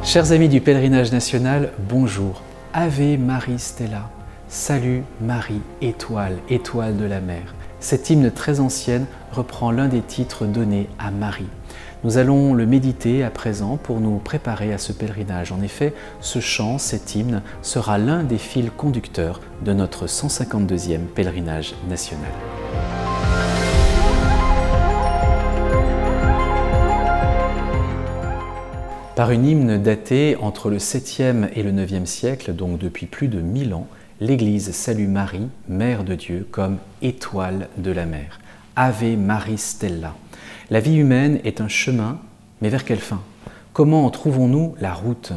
Chers amis du pèlerinage national, bonjour. Ave Maris Stella. Salut Marie, étoile, étoile de la mer. Cette hymne très ancienne reprend l'un des titres donnés à Marie. Nous allons le méditer à présent pour nous préparer à ce pèlerinage. En effet, ce chant, cet hymne, sera l'un des fils conducteurs de notre 152e pèlerinage national. Par une hymne datée entre le 7e et le 9e siècle, donc depuis plus de 1000 ans, l'Église salue Marie, Mère de Dieu, comme étoile de la mer. Ave Maris Stella. La vie humaine est un chemin, mais vers quelle fin? Comment en trouvons-nous la route?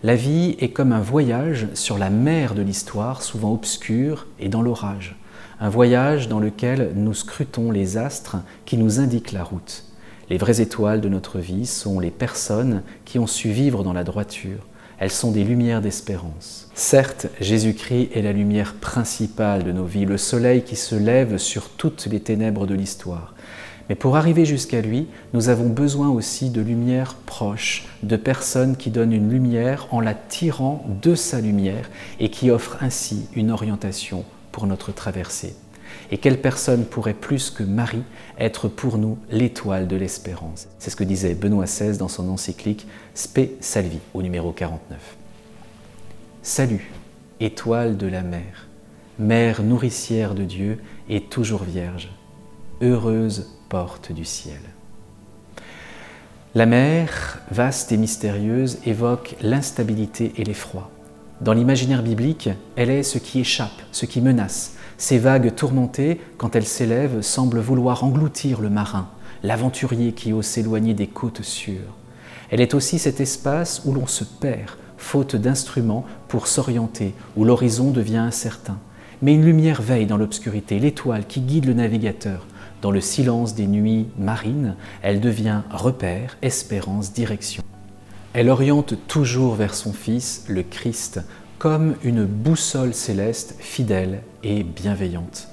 La vie est comme un voyage sur la mer de l'histoire, souvent obscure et dans l'orage. Un voyage dans lequel nous scrutons les astres qui nous indiquent la route. Les vraies étoiles de notre vie sont les personnes qui ont su vivre dans la droiture. Elles sont des lumières d'espérance. Certes, Jésus-Christ est la lumière principale de nos vies, le soleil qui se lève sur toutes les ténèbres de l'histoire. Mais pour arriver jusqu'à lui, nous avons besoin aussi de lumières proches, de personnes qui donnent une lumière en la tirant de sa lumière et qui offrent ainsi une orientation pour notre traversée. Et quelle personne pourrait plus que Marie être pour nous l'étoile de l'espérance? C'est ce que disait Benoît XVI dans son encyclique Spe Salvi, au numéro 49. Salut, étoile de la mer, mère nourricière de Dieu et toujours vierge, heureuse porte du ciel. La mer, vaste et mystérieuse, évoque l'instabilité et l'effroi. Dans l'imaginaire biblique, elle est ce qui échappe, ce qui menace. Ces vagues tourmentées, quand elles s'élèvent, semblent vouloir engloutir le marin, l'aventurier qui ose s'éloigner des côtes sûres. Elle est aussi cet espace où l'on se perd, faute d'instruments pour s'orienter, où l'horizon devient incertain. Mais une lumière veille dans l'obscurité, l'étoile qui guide le navigateur. Dans le silence des nuits marines, elle devient repère, espérance, direction. Elle oriente toujours vers son Fils, le Christ, comme une boussole céleste fidèle et bienveillante.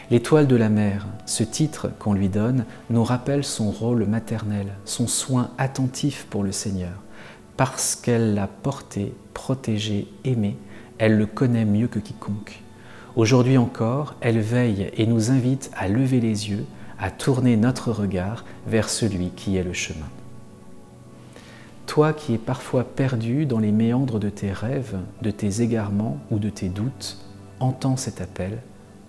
L'étoile de la mer, ce titre qu'on lui donne, nous rappelle son rôle maternel, son soin attentif pour le Seigneur. Parce qu'elle l'a porté, protégé, aimé, elle le connaît mieux que quiconque. Aujourd'hui encore, elle veille et nous invite à lever les yeux, à tourner notre regard vers celui qui est le chemin. Toi qui es parfois perdu dans les méandres de tes rêves, de tes égarements ou de tes doutes, entends cet appel,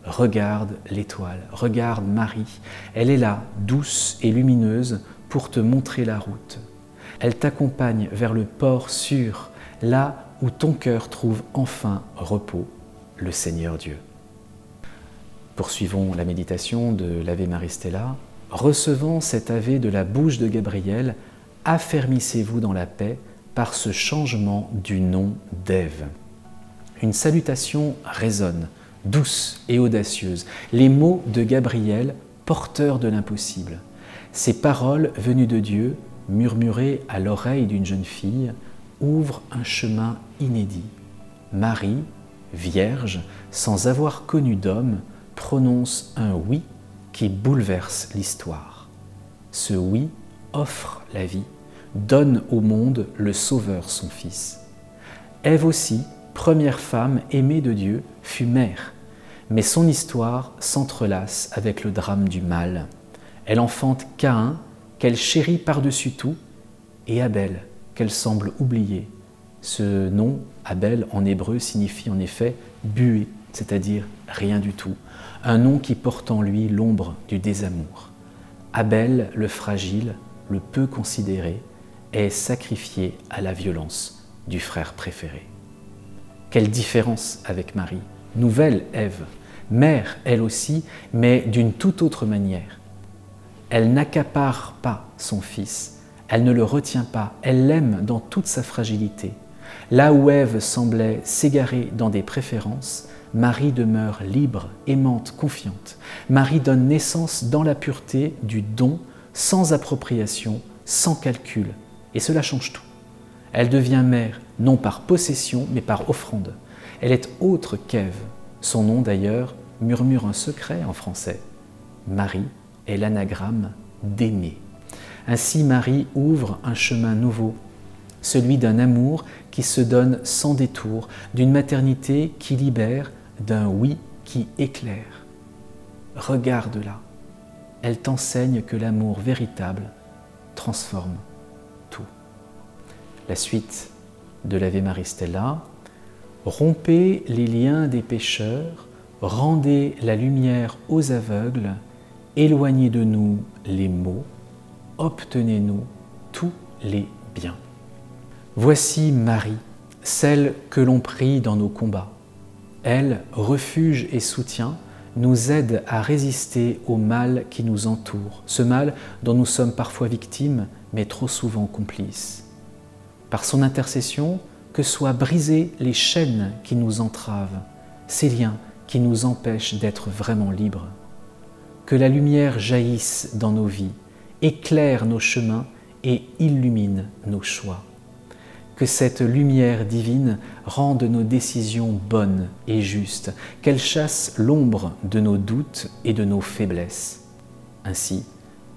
regarde l'étoile, regarde Marie. Elle est là, douce et lumineuse, pour te montrer la route. Elle t'accompagne vers le port sûr, là où ton cœur trouve enfin repos, le Seigneur Dieu. Poursuivons la méditation de l'Ave Maris Stella. Recevant cet Ave de la bouche de Gabriel, affermissez-vous dans la paix par ce changement du nom d'Ève. Une salutation résonne, douce et audacieuse. Les mots de Gabriel, porteurs de l'impossible. Ces paroles venues de Dieu, murmurées à l'oreille d'une jeune fille, ouvrent un chemin inédit. Marie, vierge, sans avoir connu d'homme, prononce un oui qui bouleverse l'histoire. Ce oui offre la vie, donne au monde le Sauveur son Fils. Ève aussi, première femme aimée de Dieu, fut mère, mais son histoire s'entrelace avec le drame du mal. Elle enfante Caïn, qu'elle chérit par-dessus tout, et Abel, qu'elle semble oublier. Ce nom, Abel, en hébreu, signifie en effet « buée », c'est-à-dire rien du tout, un nom qui porte en lui l'ombre du désamour. Abel, le fragile, le peu considéré, est sacrifié à la violence du frère préféré. Quelle différence avec Marie, nouvelle Ève, mère elle aussi, mais d'une toute autre manière. Elle n'accapare pas son fils, elle ne le retient pas, elle l'aime dans toute sa fragilité. Là où Ève semblait s'égarer dans des préférences, Marie demeure libre, aimante, confiante. Marie donne naissance dans la pureté du don, sans appropriation, sans calcul. Et cela change tout. Elle devient mère, non par possession, mais par offrande. Elle est autre qu'Ève. Son nom d'ailleurs murmure un secret en français. Marie est l'anagramme d'aimer. Ainsi Marie ouvre un chemin nouveau celui d'un amour qui se donne sans détour, d'une maternité qui libère, d'un oui qui éclaire. Regarde-la, elle t'enseigne que l'amour véritable transforme tout. La suite de l'Ave Maris Stella: rompez les liens des pécheurs, rendez la lumière aux aveugles, éloignez de nous les maux, obtenez-nous tous les biens. Voici Marie, celle que l'on prie dans nos combats. Elle, refuge et soutien, nous aide à résister au mal qui nous entoure, ce mal dont nous sommes parfois victimes, mais trop souvent complices. Par son intercession, que soient brisées les chaînes qui nous entravent, ces liens qui nous empêchent d'être vraiment libres. Que la lumière jaillisse dans nos vies, éclaire nos chemins et illumine nos choix. Que cette lumière divine rende nos décisions bonnes et justes, qu'elle chasse l'ombre de nos doutes et de nos faiblesses. Ainsi,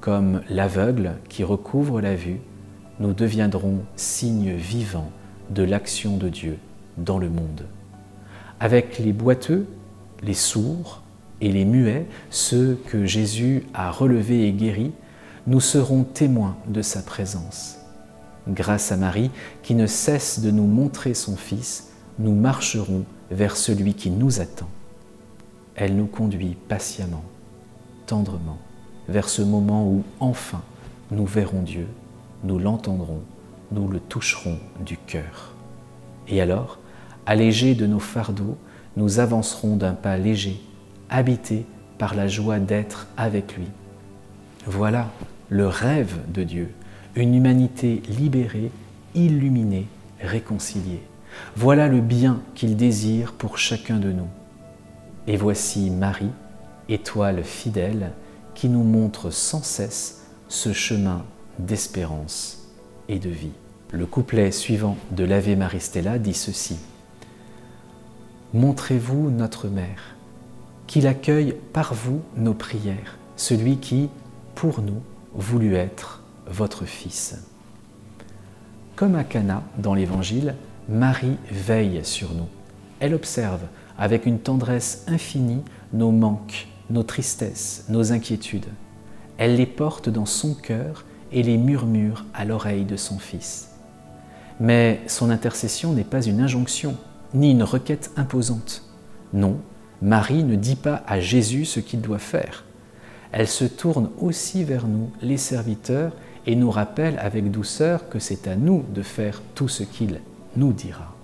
comme l'aveugle qui recouvre la vue, nous deviendrons signes vivants de l'action de Dieu dans le monde. Avec les boiteux, les sourds et les muets, ceux que Jésus a relevés et guéris, nous serons témoins de sa présence. Grâce à Marie, qui ne cesse de nous montrer son Fils, nous marcherons vers celui qui nous attend. Elle nous conduit patiemment, tendrement, vers ce moment où, enfin, nous verrons Dieu, nous l'entendrons, nous le toucherons du cœur. Et alors, allégés de nos fardeaux, nous avancerons d'un pas léger, habités par la joie d'être avec lui. Voilà le rêve de Dieu, une humanité libérée, illuminée, réconciliée. Voilà le bien qu'il désire pour chacun de nous. Et voici Marie, étoile fidèle, qui nous montre sans cesse ce chemin d'espérance et de vie. Le couplet suivant de l'Ave Maris Stella dit ceci: montrez-vous notre Mère, qu'il accueille par vous nos prières, celui qui, pour nous, voulut être votre Fils. Comme à Cana dans l'Évangile, Marie veille sur nous. Elle observe avec une tendresse infinie nos manques, nos tristesses, nos inquiétudes. Elle les porte dans son cœur et les murmure à l'oreille de son Fils. Mais son intercession n'est pas une injonction, ni une requête imposante. Non, Marie ne dit pas à Jésus ce qu'il doit faire. Elle se tourne aussi vers nous, les serviteurs, et nous rappelle avec douceur que c'est à nous de faire tout ce qu'il nous dira.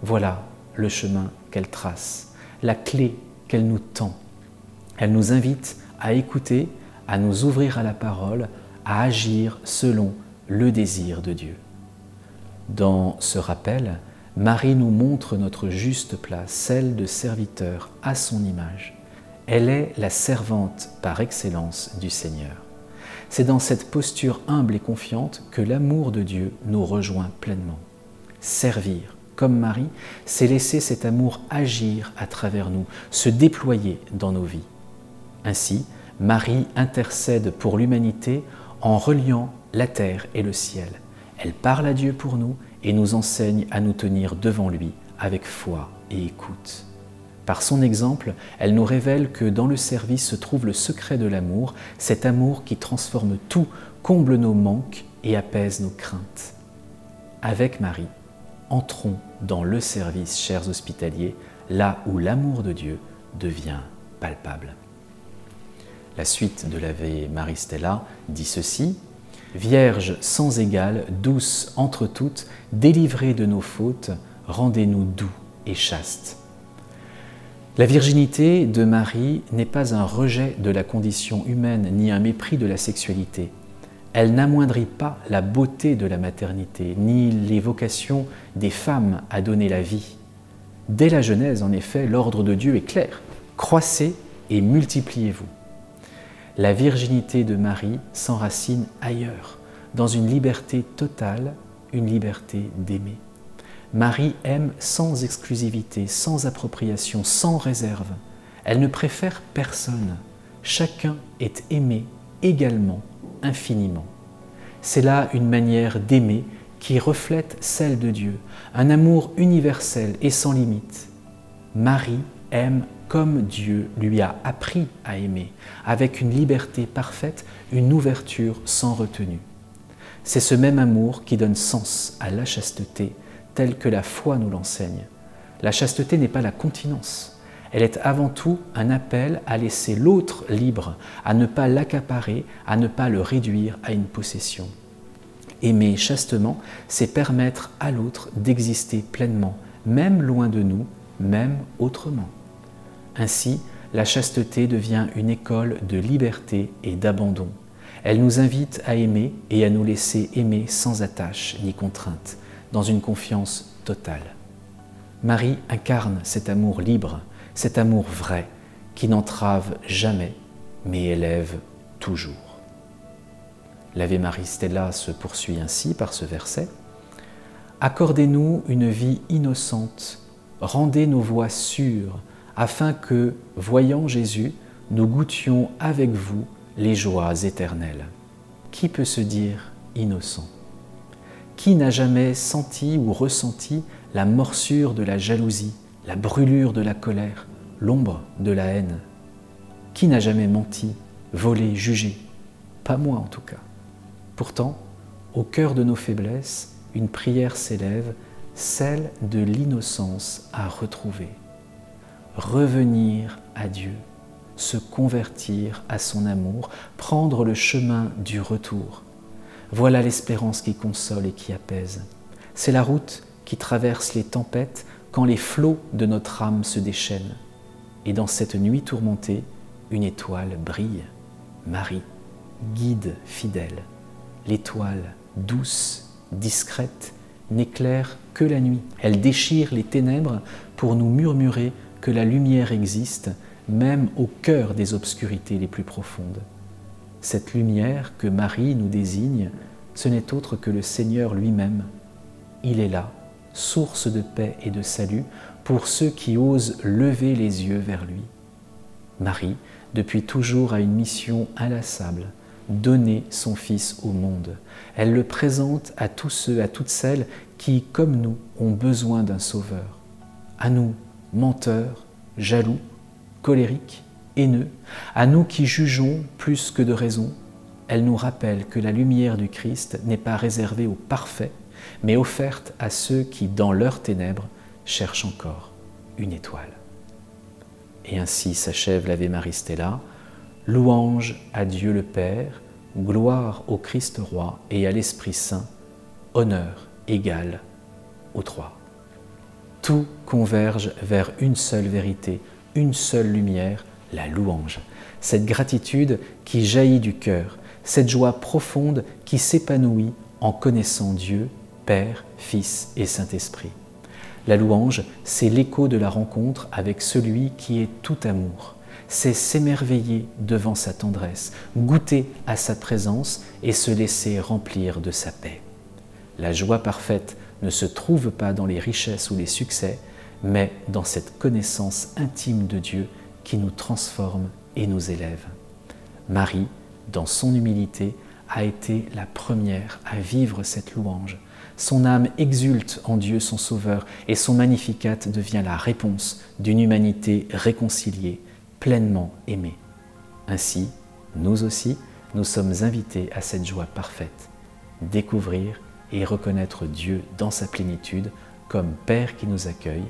Voilà le chemin qu'elle trace, la clé qu'elle nous tend. Elle nous invite à écouter, à nous ouvrir à la parole, à agir selon le désir de Dieu. Dans ce rappel, Marie nous montre notre juste place, celle de serviteur à son image. Elle est la servante par excellence du Seigneur. C'est dans cette posture humble et confiante que l'amour de Dieu nous rejoint pleinement. Servir, comme Marie, c'est laisser cet amour agir à travers nous, se déployer dans nos vies. Ainsi, Marie intercède pour l'humanité en reliant la terre et le ciel. Elle parle à Dieu pour nous et nous enseigne à nous tenir devant lui avec foi et écoute. Par son exemple, elle nous révèle que dans le service se trouve le secret de l'amour, cet amour qui transforme tout, comble nos manques et apaise nos craintes. Avec Marie, entrons dans le service, chers hospitaliers, là où l'amour de Dieu devient palpable. La suite de l'Ave Maris Stella dit ceci: Vierge sans égale, douce entre toutes, délivrée de nos fautes, rendez-nous doux et chastes. La virginité de Marie n'est pas un rejet de la condition humaine ni un mépris de la sexualité. Elle n'amoindrit pas la beauté de la maternité, ni les vocations des femmes à donner la vie. Dès la Genèse, en effet, l'ordre de Dieu est clair: croissez et multipliez-vous. La virginité de Marie s'enracine ailleurs, dans une liberté totale, une liberté d'aimer. Marie aime sans exclusivité, sans appropriation, sans réserve. Elle ne préfère personne. Chacun est aimé également, infiniment. C'est là une manière d'aimer qui reflète celle de Dieu, un amour universel et sans limite. Marie aime comme Dieu lui a appris à aimer, avec une liberté parfaite, une ouverture sans retenue. C'est ce même amour qui donne sens à la chasteté, telle que la foi nous l'enseigne. La chasteté n'est pas la continence. Elle est avant tout un appel à laisser l'autre libre, à ne pas l'accaparer, à ne pas le réduire à une possession. Aimer chastement, c'est permettre à l'autre d'exister pleinement, même loin de nous, même autrement. Ainsi, la chasteté devient une école de liberté et d'abandon. Elle nous invite à aimer et à nous laisser aimer sans attache ni contrainte, dans une confiance totale. Marie incarne cet amour libre, cet amour vrai, qui n'entrave jamais, mais élève toujours. L'Ave Maris Stella se poursuit ainsi par ce verset. « Accordez-nous une vie innocente, rendez nos voies sûres, afin que, voyant Jésus, nous goûtions avec vous les joies éternelles. » Qui peut se dire innocent? Qui n'a jamais senti ou ressenti la morsure de la jalousie, la brûlure de la colère, l'ombre de la haine? Qui n'a jamais menti, volé, jugé? Pas moi en tout cas. Pourtant, au cœur de nos faiblesses, une prière s'élève, celle de l'innocence à retrouver. Revenir à Dieu, se convertir à son amour, prendre le chemin du retour. Voilà l'espérance qui console et qui apaise. C'est la route qui traverse les tempêtes quand les flots de notre âme se déchaînent. Et dans cette nuit tourmentée, une étoile brille. Marie, guide fidèle. L'étoile, douce, discrète, n'éclaire que la nuit. Elle déchire les ténèbres pour nous murmurer que la lumière existe, même au cœur des obscurités les plus profondes. Cette lumière que Marie nous désigne, ce n'est autre que le Seigneur lui-même. Il est là, source de paix et de salut pour ceux qui osent lever les yeux vers lui. Marie, depuis toujours, a une mission inlassable, donner son Fils au monde. Elle le présente à tous ceux, à toutes celles qui, comme nous, ont besoin d'un sauveur. À nous, menteurs, jaloux, colériques, haineux, à nous qui jugeons plus que de raison, elle nous rappelle que la lumière du Christ n'est pas réservée aux parfaits, mais offerte à ceux qui, dans leurs ténèbres, cherchent encore une étoile. Et ainsi s'achève l'Ave Maris Stella. Louange à Dieu le Père, gloire au Christ Roi et à l'Esprit Saint, honneur égal aux trois. Tout converge vers une seule vérité, une seule lumière, la louange. Cette gratitude qui jaillit du cœur, cette joie profonde qui s'épanouit en connaissant Dieu, Père, Fils et Saint-Esprit. La louange, c'est l'écho de la rencontre avec celui qui est tout amour. C'est s'émerveiller devant sa tendresse, goûter à sa présence et se laisser remplir de sa paix. La joie parfaite ne se trouve pas dans les richesses ou les succès, mais dans cette connaissance intime de Dieu qui nous transforme et nous élève. Marie, dans son humilité, a été la première à vivre cette louange. Son âme exulte en Dieu son Sauveur et son Magnificat devient la réponse d'une humanité réconciliée, pleinement aimée. Ainsi, nous aussi, nous sommes invités à cette joie parfaite, découvrir et reconnaître Dieu dans sa plénitude comme Père qui nous accueille,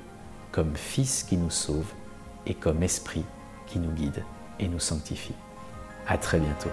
comme Fils qui nous sauve et comme Esprit qui nous guide et nous sanctifie. À très bientôt.